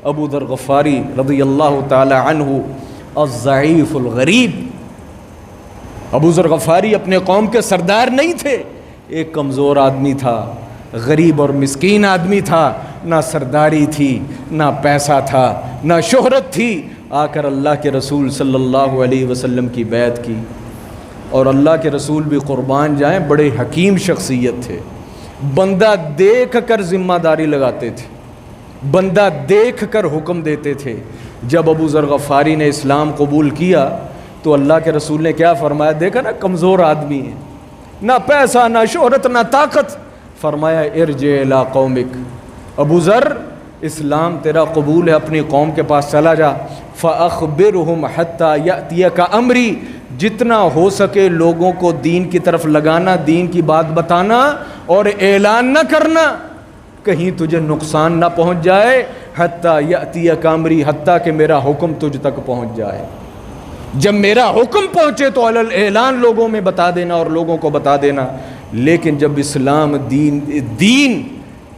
ابوذر غفاری رضی اللہ تعالی عنہ الضعیف الغریب. ابوذر غفاری اپنے قوم کے سردار نہیں تھے، ایک کمزور آدمی تھا، غریب اور مسکین آدمی تھا، نہ سرداری تھی، نہ پیسہ تھا، نہ شہرت تھی. آ کر اللہ کے رسول صلی اللہ علیہ وسلم کی بیعت کی، اور اللہ کے رسول بھی قربان جائیں بڑے حکیم شخصیت تھے. بندہ دیکھ کر ذمہ داری لگاتے تھے، بندہ دیکھ کر حکم دیتے تھے. جب ابوذر غفاری نے اسلام قبول کیا تو اللہ کے رسول نے کیا فرمایا؟ دیکھا نا کمزور آدمی ہے، نہ پیسہ، نہ شہرت، نہ طاقت. فرمایا ارجع الی قومک، ابوذر اسلام تیرا قبول ہے، اپنی قوم کے پاس چلا جا. فاخبرہم حتی یأتیک امری، جتنا ہو سکے لوگوں کو دین کی طرف لگانا، دین کی بات بتانا اور اعلان نہ کرنا، کہیں تجھے نقصان نہ پہنچ جائے. حتی یأتیک امری، حتیٰ کہ میرا حکم تجھ تک پہنچ جائے. جب میرا حکم پہنچے تو علی الاعلان لوگوں میں بتا دینا اور لوگوں کو بتا دینا. لیکن جب اسلام دین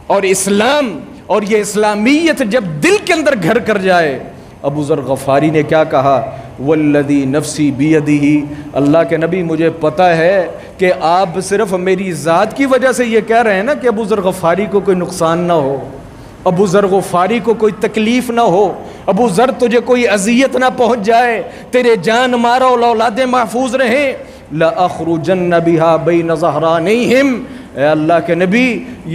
اور اسلام اور یہ اسلامیت جب دل کے اندر گھر کر جائے، ابوذر غفاری نے کیا کہا؟ والذی نفسی بیدہ، اللہ کے نبی مجھے پتہ ہے کہ آپ صرف میری ذات کی وجہ سے یہ کہہ رہے ہیں نا کہ ابوذر غفاری کو کوئی نقصان نہ ہو، ابوذر غفاری کو کوئی تکلیف نہ ہو، ابوذر تجھے کوئی اذیت نہ پہنچ جائے، تیرے جان مارا اور اولادیں محفوظ رہیں. لَأَخْرُجَنَّ بِهَا بَيْنَ ظَهْرَانَيْهِمْ، اے اللہ کے نبی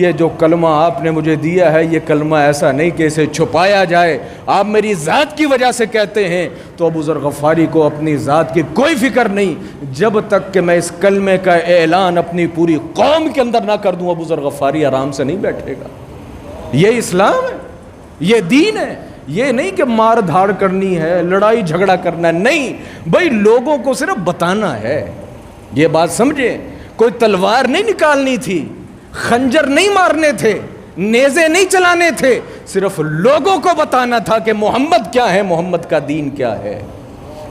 یہ جو کلمہ آپ نے مجھے دیا ہے یہ کلمہ ایسا نہیں کہ اسے چھپایا جائے، آپ میری ذات کی وجہ سے کہتے ہیں. تو ابوذر غفاری کو اپنی ذات کی کوئی فکر نہیں، جب تک کہ میں اس کلمے کا اعلان اپنی پوری قوم کے اندر نہ کر دوں ابوذر غفاری آرام سے نہیں بیٹھے گا. یہ اسلام ہے، یہ دین ہے. یہ نہیں کہ مار دھاڑ کرنی ہے، لڑائی جھگڑا کرنا ہے، نہیں بھائی، لوگوں کو صرف بتانا ہے. یہ بات سمجھے، کوئی تلوار نہیں نکالنی تھی، خنجر نہیں مارنے تھے، نیزے نہیں چلانے تھے، صرف لوگوں کو بتانا تھا کہ محمد کیا ہے، محمد کا دین کیا ہے،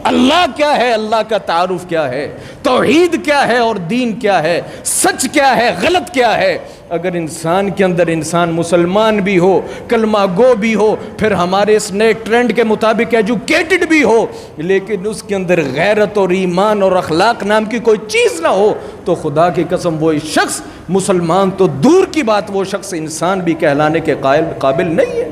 اللہ کیا ہے، اللہ کا تعارف کیا ہے، توحید کیا ہے اور دین کیا ہے، سچ کیا ہے، غلط کیا ہے. اگر انسان کے اندر انسان مسلمان بھی ہو، کلمہ گو بھی ہو، پھر ہمارے اس نئے ٹرینڈ کے مطابق ایجوکیٹڈ بھی ہو، لیکن اس کے اندر غیرت اور ایمان اور اخلاق نام کی کوئی چیز نہ ہو، تو خدا کی قسم وہ شخص مسلمان تو دور کی بات، وہ شخص انسان بھی کہلانے کے قابل نہیں ہے.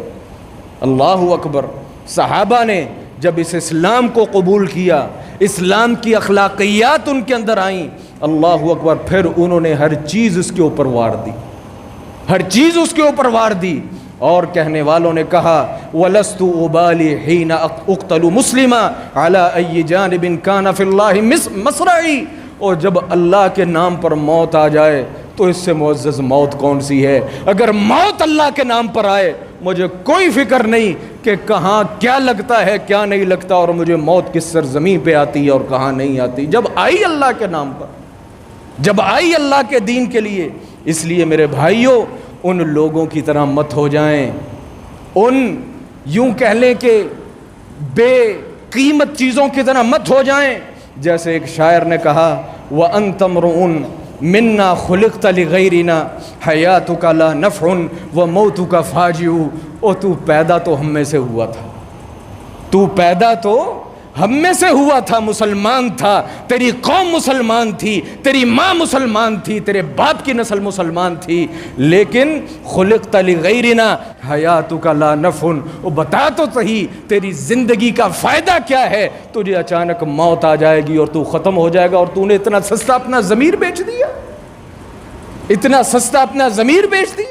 اللہ اکبر. صحابہ نے جب اس اسلام کو قبول کیا، اسلام کی اخلاقیات ان کے اندر آئیں، اللہ اکبر، پھر انہوں نے ہر چیز اس کے اوپر وار دی، ہر چیز اس کے اوپر وار دی. اور کہنے والوں نے کہا وَلَسْتُ أُبَالِي حِينَ أُقْتَلُ مُسْلِمًا عَلَىٰ أَيِّ جَانِبٍ كَانَ فِي اللَّهِ مَصْرَعِي. اور جب اللہ کے نام پر موت آ جائے تو اس سے معزز موت کون سی ہے؟ اگر موت اللہ کے نام پر آئے مجھے کوئی فکر نہیں کہ کہاں کیا لگتا ہے کیا نہیں لگتا، اور مجھے موت کس سرزمین پہ آتی ہے اور کہاں نہیں آتی. جب آئی اللہ کے نام پر، جب آئی اللہ کے دین کے لیے. اس لیے میرے بھائیوں، ان لوگوں کی طرح مت ہو جائیں، ان یوں کہہ لیں کہ بے قیمت چیزوں کی طرح مت ہو جائیں. جیسے ایک شاعر نے کہا وَأَنْتَ امْرُؤٌ مِنَّا خُلِقْتَ لِغَيْرِنَا حَيَاتُكَ لَا نَفْعٌ وَمَوْتُكَ فَاجِعٌ. او تو پیدا تو ہم میں سے ہوا تھا، تو پیدا تو ہم میں سے ہوا تھا، مسلمان تھا، تیری قوم مسلمان تھی، تیری ماں مسلمان تھی، تیرے باپ کی نسل مسلمان تھی، لیکن خلقت لغیرنا حیاتک لا نفع. وہ بتا تو صحیح تیری زندگی کا فائدہ کیا ہے؟ تجھے اچانک موت آ جائے گی اور تو ختم ہو جائے گا، اور تو نے اتنا سستا اپنا ضمیر بیچ دیا، اتنا سستا اپنا ضمیر بیچ دیا.